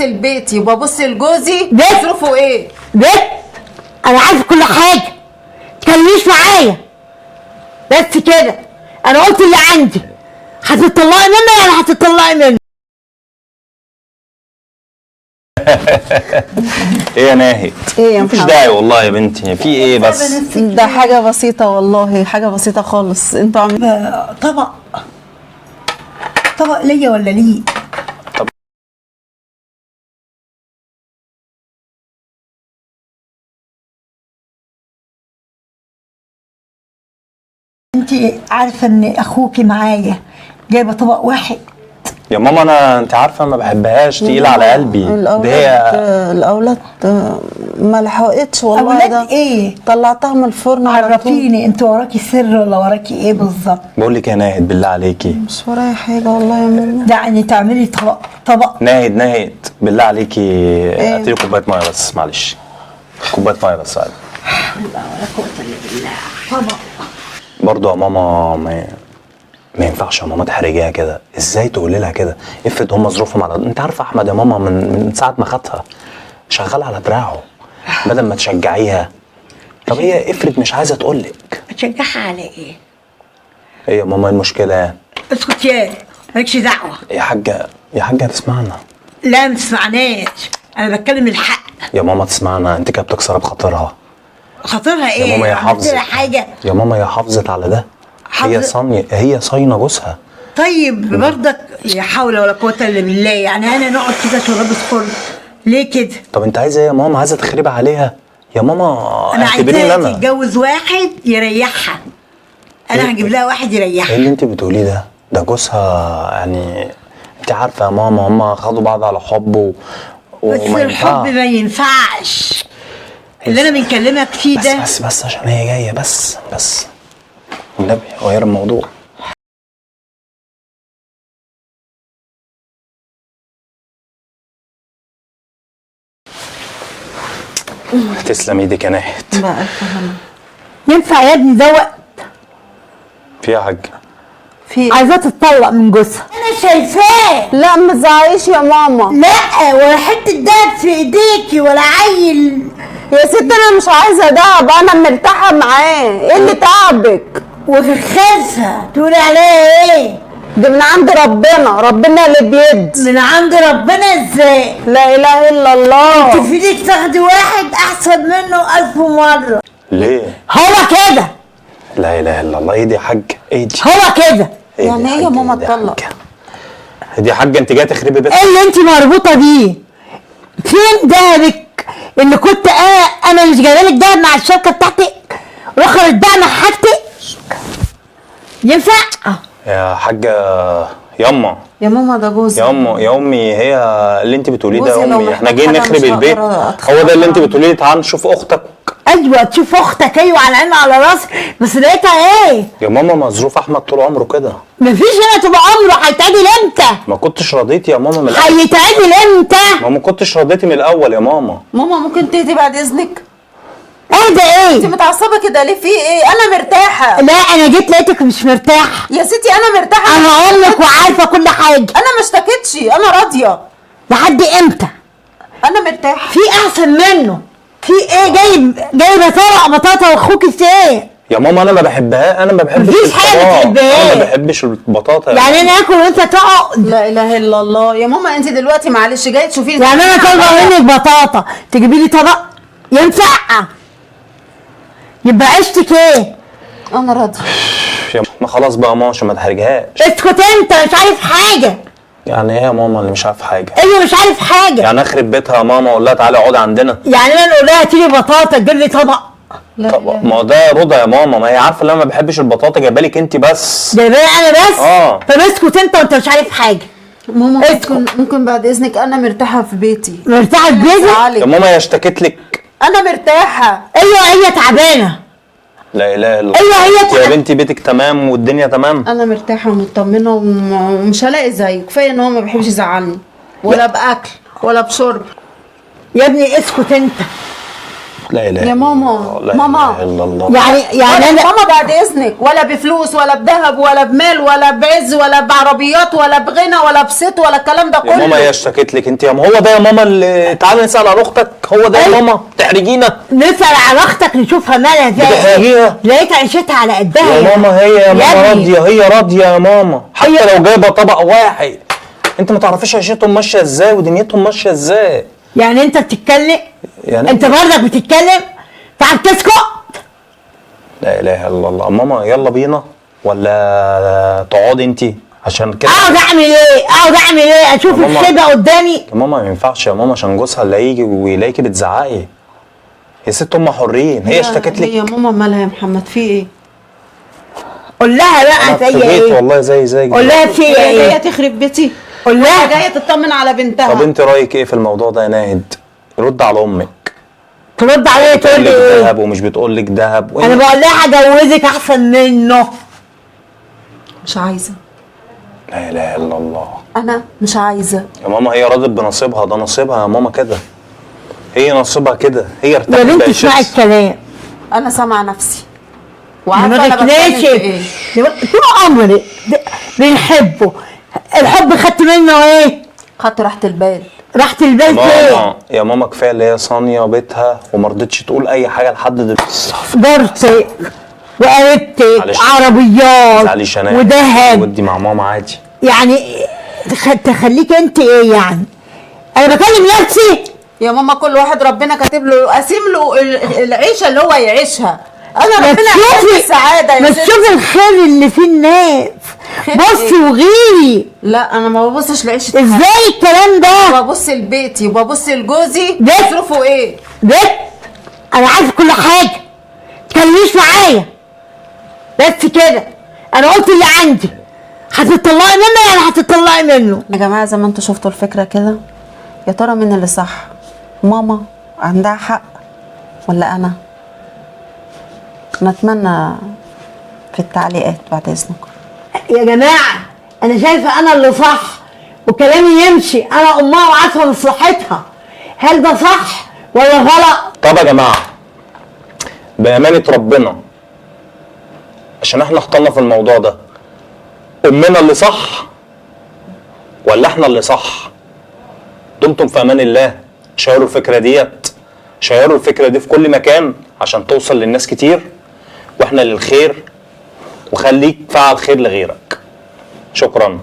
لبيتي وببص لجوزي بيت؟ ظروفه ايه؟ بيت؟ انا عارفه كل حاجه، متكلميش معايا بس كده. انا قلت اللي عندي. هتطلقي مني ولا هتطلقي مني؟ ايه يا ناهد؟ ايه يا مفيش محمد؟ داعي والله يا بنتي، في ايه بس؟ ده حاجة بسيطة والله، حاجة بسيطة خالص. انتوا عاملين طبق ليا ولا ليه؟ انت عارفه ان اخوكي معايا جايبه طبق واحد. يا ماما انت عارفه ما بحبهاش، تقيله على قلبي. الأولاد ما لحقتش والله. اولاد ده ايه؟ طلعتها من الفرن على طول. عرفيني انت وراكي سر ولا وراكي ايه بالظبط؟ بقول لك يا ناهد بالله عليكي، مش ورايا حاجة والله يا ماما. يعني تعملي طبق ناهد بالله عليكي، هاتي لي كوبايه ميه بس، معلش كوبايه ميه بس عادي. طبق. برضه يا ماما ما ينفعش يا ماما تحرجيها كده. ازاي تقولي لها كده؟ افرض هم ظروفهم على، انت عارفه احمد يا ماما من ساعه ما خدها شغال على دراعه، بدل ما تشجعيها. طب هي افرض مش عايزه تقول لك، هتشجعها على ايه؟ ايه يا ماما المشكله يعني؟ اسكت يا مالكش دعوه. يا حاجه تسمعنا. لا ما تسمعناش، انا بتكلم الحق. يا ماما تسمعنا، انت كده بتكسري بخاطرها. خاطرها ايه؟ يا ماما يا عملت حافظت لها حاجه؟ يا ماما يا حافظت على ده. هي صاينه جوزها. طيب برضك لا حول ولا قوه الا بالله، يعني انا نقعد كده شراب الفل ليه كده؟ طب انت عايزه ايه يا ماما؟ عايزه تخربي عليها يا ماما؟ انا اعتبريني عايزاها تتجوز واحد يريحها. انا هجيب لها واحد ايه يريحها. اللي انت بتقوليه ده؟ ده جوزها يعني. انت عارفه يا ماما هم خدوا بعض على حب بس الحب ما ينفعش. اللي انا بنكلمك فيه ده بس عشان هي جايه بس والنبي غير الموضوع. تسلم ايدك يا ناهد. بقى ألف هنا. ينفع يا ابني ده وقت؟ في يا حاج؟ في عايزاه تتطلق من جوزها. انا شايفاه. لا ما تزعقيش يا ماما. لا ولا حته دهب في ايديكي ولا عيل. يا ست انا مش عايزة دهب، انا مرتاحة معاه. ايه اللي تعبك؟ وخسها تقولي عليها ايه؟ ده من عند ربنا اللي بيد. من عند ربنا ازاي؟ لا اله الا الله. انت في ايدك تاخدي واحد احسن منه 1000 مره. ليه؟ هو كده. لا اله الا الله. ايه دي يا حاج؟ ايه دي؟ هو كده. إيه يعني دي ايه يا حاج؟ ماما إيه دي اتطلق؟ حاج؟ دي يا حاجه انت جايه تخربي بيتك. ايه اللي انت مربوطه بيه؟ فين دهبك اللي كنت انا مش جايبه لك دهب مع الشبكه بتاعتك؟ رخر الدهب مع حاجتك؟ ينفع؟ يا حاجه ياما يا ماما ده جوزي. يا امي هي اللي انت بتقوليه ده جوزي يا لو امي. احنا محتاج جايين حاجة نخرب مش البيت. هقدر أتخانق هو ده اللي انت معاه. بتقوليه. تعال نشوف اختك. ايوه تشوف اختك، ايوه على عيني وعلى راسي، بس لقيتها ايه؟ يا ماما مظروف احمد طول عمره كده. مفيش هنا طول عمره. هيتعدل امتى؟ ما كنتش رضيتي يا ماما من الاول. هيتعدل امتى؟ ما كنتش رضيتي من الاول يا ماما. ماما ممكن تهدي بعد اذنك؟ ايه ده انت ايه؟ متعصبة كده ليه؟ في ايه؟ انا مرتاحة لا انا جيت لقيتك مش مرتاحه. يا ستي، انا مرتاحة. انا امك وعارفه كل حاجه. انا ما اشتكيتش، انا راضية. لحد امتى؟ انا مرتاحة. في احسن منه. في ايه؟ جايبه طبق بطاطا واخوك ايه؟ يا ماما انا ما بحبها، انا ما بحبش مفيش حاجة البطاطا. بتحبها. انا ما بحبش البطاطا يعني انا اكل وانت تقعد؟ لا اله الا الله يا ماما، انت دلوقتي معلش جاي تشوفيني. يعني انا طالبه منك بطاطا تجيبي لي طبق؟ ينفع؟ يبقى عشتك ايه؟ انا راضية. يا ما خلاص بقى ماشي، ما تحرجهاش. اسكت انت مش عارف حاجه. يعني ايه يا ماما اللي مش عارف حاجه؟ ايوه مش عارف حاجه. يعني اخرب بيتها يا ماما اقول لها تعالي اقعدي عندنا؟ يعني انا نقول لها هاتي لي بطاطا تجيب لي طبق؟ طب ما هو ده رضا يا ماما، ما هي عارفه ان انا ما بحبش البطاطا، جايبه لك انت بس. جايبه لي انا بس؟ اه. طب اسكت انت وانت مش عارف حاجه. ماما اسكت. ممكن بعد اذنك، انا مرتاحة في بيتي. مرتاحه في بيتك؟ يا ماما هي اشتكت لك. انا مرتاحة. ايوه هي تعبانه. لا اله الا الله. ايوه هي يا تعبانه. بنتي بيتك تمام والدنيا تمام. انا مرتاحة ومطمنة ومش هلاقي زيه. كفاية ان هو ما بيحبش يزعلني ولا باكل ولا بشرب. يا ابني اسكت انت. لا اله يا ماما، إلا الله، لا ماما. اله الا الله. يعني انا ماما بعد اذنك، ولا بفلوس ولا بذهب ولا بمال ولا بعز ولا بعربيات ولا بغنى ولا بصيت ولا الكلام ده كله. يا ماما هي اشتكت لك انت يا ماما؟ هو ده يا ماما اللي تعالى نسال على اختك؟ هو ده يا ماما تحرجينا؟ نسأل على اختك نشوفها مالها فيها بتحرجيها؟ لقيت عيشتها على قدها يا ماما هي يا ماما ابني. راضيه، هي راضيه يا ماما، حتى لو جايبه طبق واحد. انت ما تعرفيش عيشتهم ماشيه ازاي ودنيتهم ماشيه ازاي. يعني انت بتتكلم، يعني انت برضك بتتكلم، تعال تسكت. لا اله الا الله. ماما يلا بينا ولا تقعدي انت عشان كده؟ اقعد اعمل ايه؟ اقعد اعمل ايه؟ اشوف يا ماما. الخيبه قدامي؟ يا ماما ما ينفعش يا ماما، عشان جوزها اللي هيجي ويلاقيكي بتزعقي. يا ست هم حرين، هي اشتكت لك. هي ماما مالها يا محمد؟ في ايه؟ قول لها بقى انا فيا اتفاجئت ايه؟ والله زي قول لها فيا هي جايه ايه؟ تخرب بيتي، قول ولا لها جايه تطمن على بنتها. طب انت رايك ايه في الموضوع ده يا ناهد؟ رد على امك. ترد عليا تقول بتقول لي لك ايه؟ دهب ومش بتقول لك دهب. انا بقول لها هجوزك احسن منه. مش عايزه، لا اله الا الله. انا مش عايزه. يا ماما هي راضت بنصيبها، ده نصيبها يا ماما كده، هي نصيبها كده، هي ارتاحت. يا بنتي بقت اسمعي شخص. الكلام. انا سامعه نفسي وعارفه دماغك انا بتكلم في ايه. ناشف. طول عمري بنحبه. الحب خدت منه ايه؟ خدت راحه البال. راحة البال فين؟ ماما يا ماما كفايه اللي هي صانيه بيتها وما رضتش تقول اي حاجه لحد دلوقتي. جارتك وقريبتك معلش. عربيات معلش انا وذهب، ودي مع ماما عادي. يعني تخليك انت ايه يعني؟ انا بكلم نفسي. يا ماما كل واحد ربنا كاتب له، قاسم له العيشه اللي هو يعيشها. انا ما ربنا كاتب لي السعاده ما يا ستي. تشوفي الخير اللي في الناس. خير بصي ايه؟ وغيري. لا انا ما ببصش لعيشه حد. ازاي الكلام ده؟ ببص لبيتي وببص لجوزي ده؟ ظروفه ايه. ده انا عارف كل حاجه، تكلميش معايا بس كده. انا قلت اللي عندي. هتطلعي منه يعني هتطلعي منه. يا جماعه زي ما انتوا شفتوا الفكره كده، يا ترى مين اللي صح؟ ماما عندها حق ولا انا؟ نتمنى في التعليقات بعد اذنكم. يا جماعه انا شايفه انا اللي صح وكلامي يمشي، انا امها وعارفه مصلحتها. هل ده صح ولا غلط؟ طب يا جماعه بامانه ربنا، عشان احنا اخترنا في الموضوع ده، امنا اللي صح ولا احنا اللي صح؟ دمتم في امان الله. شيروا الفكره ديت، شيروا الفكره دي في كل مكان عشان توصل للناس كتير، واحنا للخير، وخليك فعل خير لغيرك. شكرا.